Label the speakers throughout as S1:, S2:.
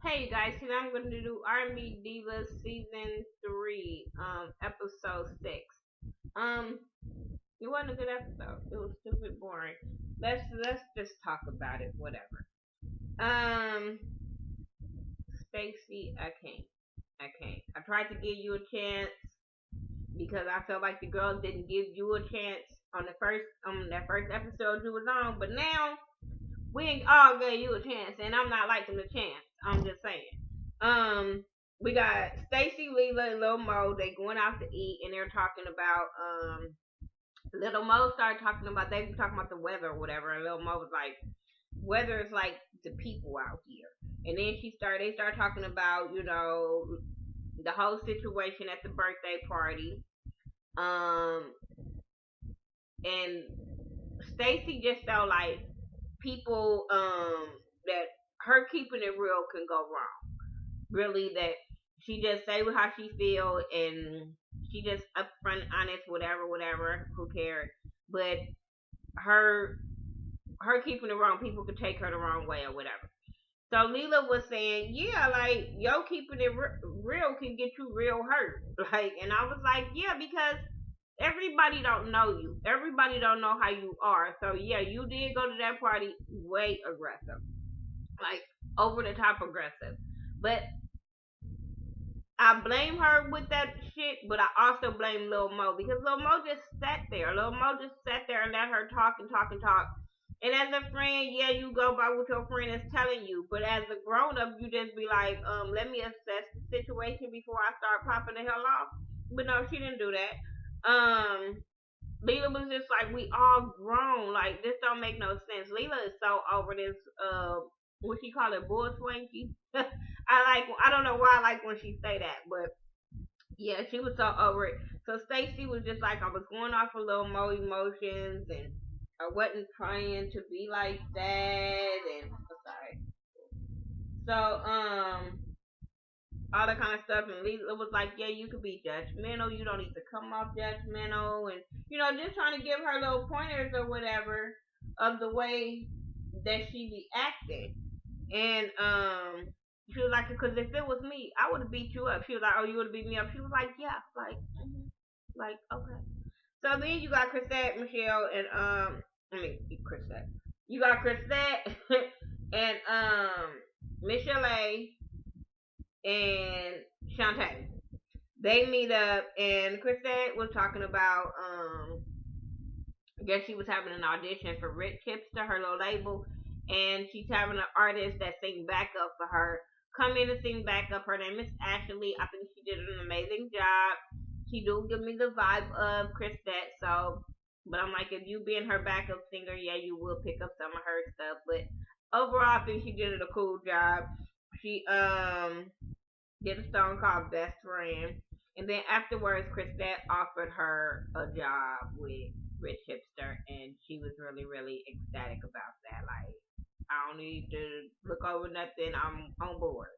S1: Hey you guys, today I'm going to do R&B Divas season 3, episode 6. Um, it wasn't a good episode. It was stupid boring. Let's just talk about it. Whatever. Um, Stacy, I can't. I tried to give you a chance because I felt like the girls didn't give you a chance on the first that first episode you was on, but now we ain't all gave you a chance, and I'm not liking the chance. I'm just saying. We got Stacy, Leela, and Lil Mo. They going out to eat, and they're talking about Little Mo started talking about they were talking about the weather or whatever, and Lil Mo was like, weather is like the people out here. And then they started talking about the whole situation at the birthday party. Um, and Stacy just felt like people that her keeping it real can go wrong. Really, that she just say how she feel and she just upfront, honest, whatever. Who cares? But her her keeping it wrong, people could take her the wrong way or whatever. So Leela was saying, yeah, like yo keeping it real can get you real hurt. Like, and I was like, yeah, because everybody don't know you. Everybody don't know how you are. So yeah, you did go to that party way aggressive, like over the top aggressive. But I blame her with that shit, but I also blame Lil Mo because Lil Mo just sat there. Lil Mo just sat there and let her talk and talk and talk. And as a friend, yeah, you go by what your friend is telling you. But as a grown up, you just be like, let me assess the situation before I start popping the hell off. But no, she didn't do that. Leela was just like, we all grown. Like, this don't make no sense. Leela is so over this, what she call it, bull swanky. I don't know why I like when she say that, but yeah, she was so over it. So Stacy was just like, I was going off a little more emotions, and I wasn't trying to be like that, and sorry. So all that kind of stuff, and Lisa was like, yeah, you could be judgmental. You don't need to come off judgmental, and just trying to give her little pointers or whatever of the way that she be acting, and she was like, because if it was me, I would have beat you up. She was like, oh, you would have beat me up. She was like, yeah, like okay. So then you got Chrisette, Michelle, and I mean Chrisette. You got Chrisette and Michelle A and Shantae. They meet up, and Chrisette was talking about I guess she was having an audition for Rich Hipster, her little label, and she's having an artist that sing backup for her come in and sing backup. Her name is Ashley. I think she did an amazing job. She do give me the vibe of Chrisette, so but I'm like, if you being her backup singer, yeah, you will pick up some of her stuff. But overall, I think she did a cool job. She did a song called Best Friend. And then afterwards, Chrisette offered her a job with Rich Hipster, and she was really, really ecstatic about that. Like, I don't need to look over nothing. I'm on board.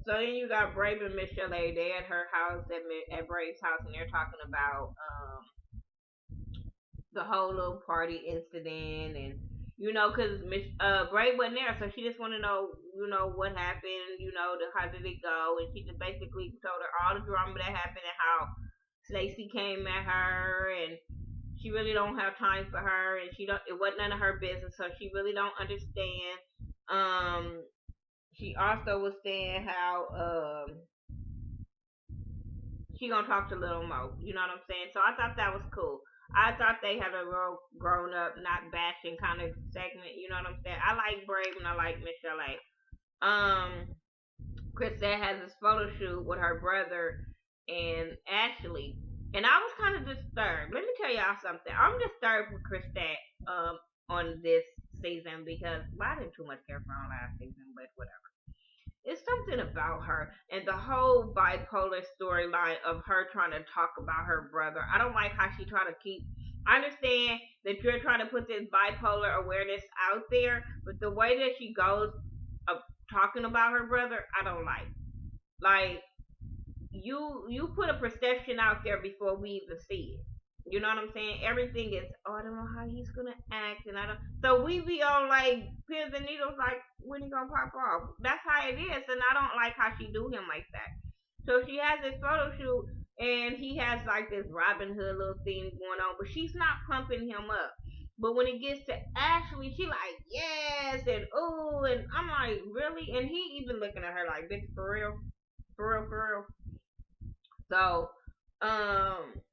S1: So then you got Brave and Michelle A. They at her house at Brave's house, and they're talking about the whole little party incident, and because Brave wasn't there, so she just want to know, what happened, how did it go, and she just basically told her all the drama that happened and how Stacey came at her, and she really don't have time for her, and it wasn't none of her business, so she really don't understand. She also was saying how she gonna talk to Little Mo. You know what I'm saying? So I thought that was cool. I thought they had a real grown up, not bashing kind of segment. You know what I'm saying? I like Brave and I like Michelle A. Chrisette has this photo shoot with her brother and Ashley, and I was kind of disturbed. Let me tell y'all something. I'm disturbed with Chrisette on this season because I didn't too much care for her last season, but whatever. It's something about her and the whole bipolar storyline of her trying to talk about her brother. I don't like how she trying to keep. I understand that you're trying to put this bipolar awareness out there, but the way that she goes of talking about her brother, I don't like. Like, you put a perception out there before we even see it. You know what I'm saying? Everything is, oh, I don't know how he's gonna act, and I don't. So we be on like pins and needles, like when he gonna pop off. That's how it is, and I don't like how she do him like that. So she has this photo shoot, and he has like this Robin Hood little thing going on, but she's not pumping him up. But when it gets to Ashley, she like yes and ooh, and I'm like really, and he even looking at her like bitch for real, for real, for real. So um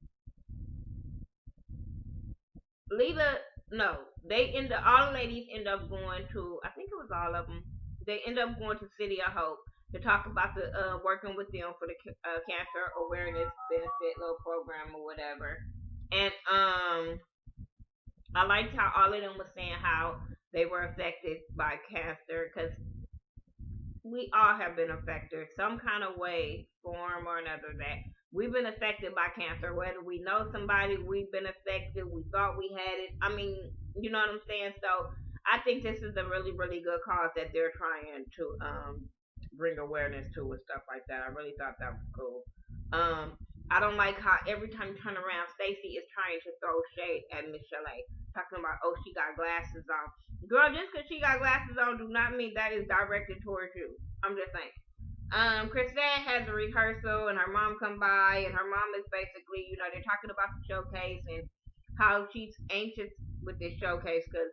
S1: Leela, no, they end up, all the ladies end up going to, I think it was all of them, they end up going to City of Hope to talk about the working with them for the cancer awareness benefit little program or whatever. And I liked how all of them was saying how they were affected by cancer because we all have been affected some kind of way, form or another. That we've been affected by cancer, whether we know somebody, we've been affected, we thought we had it. I mean, you know what I'm saying? So I think this is a really, really good cause that they're trying to bring awareness to and stuff like that. I really thought that was cool. Um, I don't like how every time you turn around, Stacy is trying to throw shade at Miss Chalet, talking about, oh, she got glasses on. Girl, just because she got glasses on do not mean that is directed towards you. I'm just saying. Chrisette has a rehearsal and her mom come by and her mom is basically, you know, they're talking about the showcase and how she's anxious with this showcase because,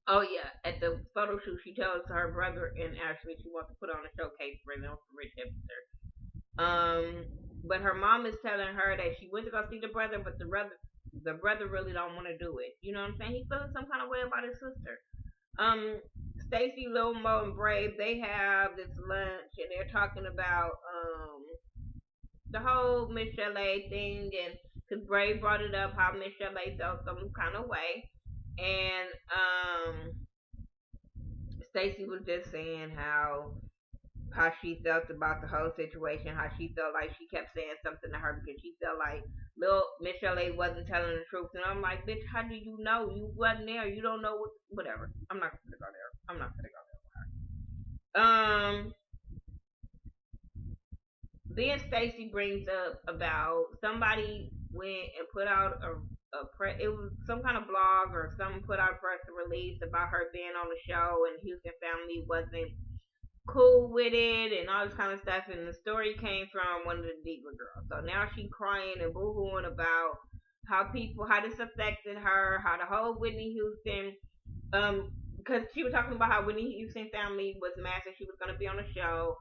S1: oh yeah, at the photo shoot she tells her brother and Ashley she wants to put on a showcase for them for Rich Hipster. But her mom is telling her that she went to go see the brother, but the brother really don't want to do it. You know what I'm saying? He's feeling some kind of way about his sister. Um, Stacy, Lil Mo, and Brave, they have this lunch and they're talking about the whole Miss Chalet thing, and because Brave brought it up how Miss Chalet felt some kind of way, and Stacy was just saying how she felt about the whole situation, how she felt like she kept saying something to her because she felt like little Michelle A wasn't telling the truth. And I'm like, bitch, how do you know? You wasn't there. You don't know whatever. I'm not gonna go there. I'm not gonna go there. Then Stacy brings up about somebody went and put out it was some kind of blog or something put out a press release about her being on the show and Houston Family wasn't cool with it and all this kind of stuff. And the story came from one of the Diva girls. So now she's crying and boo-hooing about how this affected her, how the whole Whitney Houston, because she was talking about how Whitney Houston Family was mad that she was going to be on the show,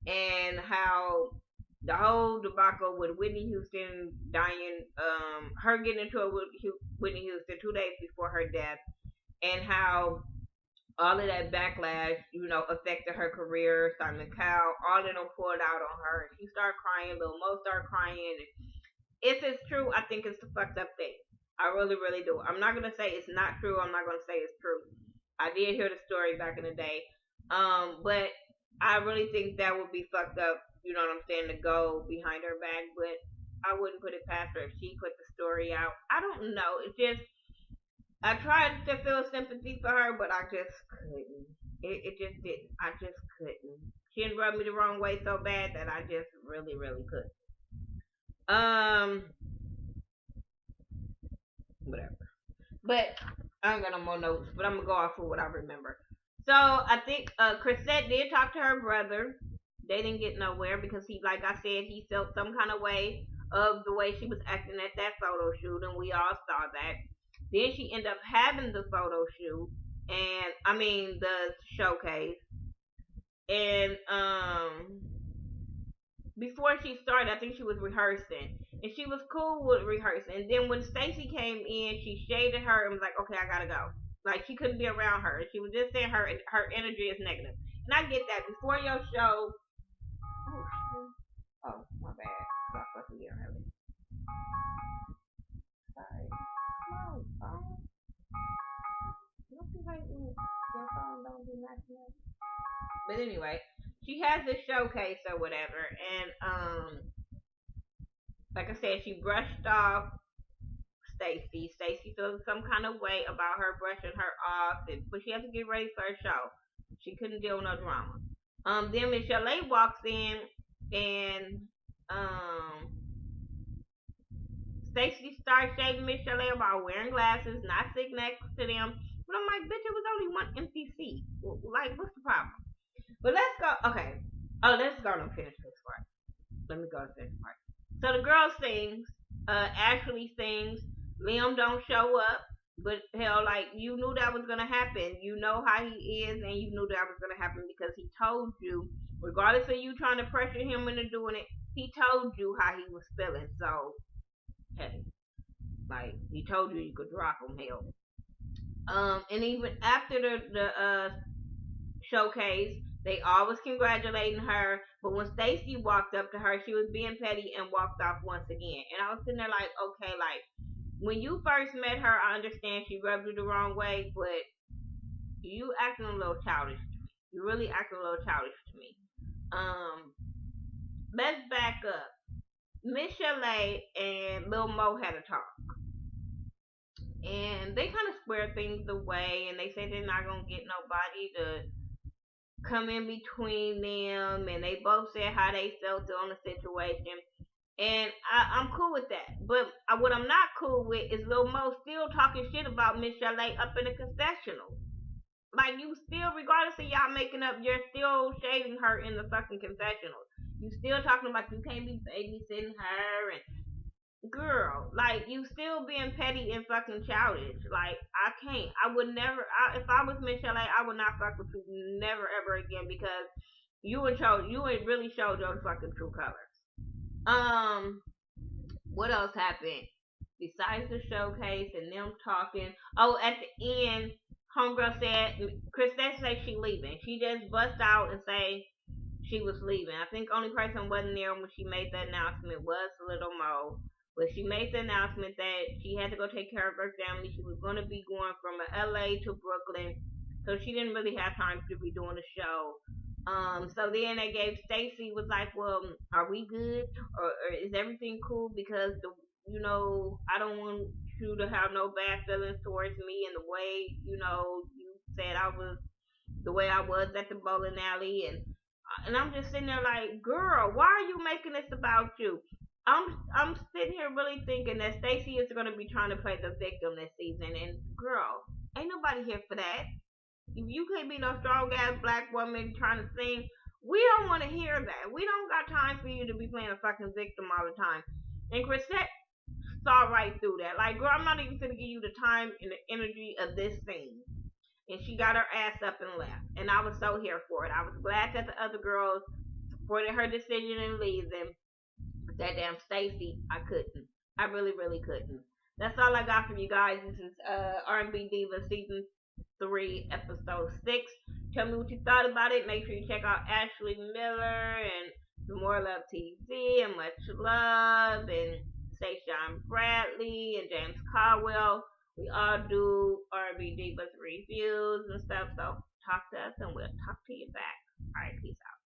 S1: and how the whole debacle with Whitney Houston dying, her getting into it with Whitney Houston 2 days before her death, and how all of that backlash, you know, affected her career. Simon Cowell, all of them poured out on her. She started crying. Lil Mo started crying. If it's true, I think it's a fucked up thing. I really, really do. I'm not gonna say it's not true. I'm not gonna say it's true. I did hear the story back in the day, but I really think that would be fucked up. You know what I'm saying? To go behind her back, but I wouldn't put it past her if she put the story out. I don't know. It just I tried to feel sympathy for her, but I just couldn't. It just didn't. I just couldn't. She didn't rub me the wrong way so bad that I just really, really couldn't. Um, Whatever. But I don't got no more notes, but I'm gonna go off of what I remember. So I think Chrisette did talk to her brother. They didn't get nowhere because he, like I said, he felt some kind of way of the way she was acting at that photo shoot, and we all saw that. Then she ended up having the photo shoot, and I mean the showcase, and before she started, I think she was rehearsing, and she was cool with rehearsing. And then when Stacy came in, she shaded her and was like, "Okay, I gotta go." Like she couldn't be around her. She was just saying her energy is negative, and I get that. Before your show, oh my bad, I'm supposed to be early. Sorry. No, phone. Don't be hating your phone. Don't be messing up. But anyway, she has this showcase or whatever, and like I said, she brushed off Stacy. Stacy feels some kind of way about her brushing her off, but she has to get ready for her show. She couldn't deal with no drama. Then Miss Chalet walks in, and Stacey starts shaving Miss Chalet about wearing glasses, not sitting next to them. But I'm like, bitch, it was only one empty seat. Like, what's the problem? But let's go. Okay. Oh, let's go and finish this part. Let me go to this part. So the girl sings. Ashley sings. Liam don't show up. But hell, like, you knew that was gonna happen. You know how he is, and you knew that was gonna happen because he told you, regardless of you trying to pressure him into doing it, he told you how he was feeling. So, hey, like, he told you you could drop him, hell. And even after the showcase, they all was congratulating her. But when Stacy walked up to her, she was being petty and walked off once again. And I was sitting there like, okay, like, when you first met her, I understand she rubbed you the wrong way, but you acting a little childish to me. You really acting a little childish to me. Um, let's back up. Miss Chalet and Lil Mo had a talk. And they kind of squared things away, and they said they're not gonna get nobody to come in between them, and they both said how they felt on the situation. And I'm cool with that. But what I'm not cool with is Lil Mo still talking shit about Miss Chalet up in the confessional. Like, you still, regardless of y'all making up, you're still shading her in the fucking confessional. You still talking about you can't be babysitting her and girl, like, you still being petty and fucking childish. Like, I can't. I would never. If I was Miss Chalet, I would not fuck with you never ever again because you ain't really showed your fucking true colors. What else happened besides the showcase and them talking? Oh, at the end, homegirl said, Chrisette said she leaving. She just bust out and say she was leaving. I think only person wasn't there when she made the announcement was Little Mo. But she made the announcement that she had to go take care of her family. She was going to be going from LA to Brooklyn, so she didn't really have time to be doing the show. So then they gave Stacy was like, well, are we good or is everything cool? Because I don't want you to have no bad feelings towards me and the way you said I was the way I was at the bowling alley and I'm just sitting there like, girl, why are you making this about you? I'm sitting here really thinking that Stacy is gonna be trying to play the victim this season, and girl, ain't nobody here for that. If you can't be no strong ass black woman trying to sing, we don't want to hear that. We don't got time for you to be playing a fucking victim all the time. And Chrisette saw right through that. Like, girl, I'm not even gonna give you the time and the energy of this scene. And she got her ass up and left. And I was so here for it. I was glad that the other girls supported her decision in leaving. But that damn Stacy, I couldn't. I really, really couldn't. That's all I got for you guys. This is R&B Divas season 3, episode 6. Tell me what you thought about it. Make sure you check out Ashley Miller and the More Love TV and Much Love and Sayshawn Bradley and James Caldwell. We all do R&B Divas reviews and stuff. So talk to us and we'll talk to you back. Alright, peace out.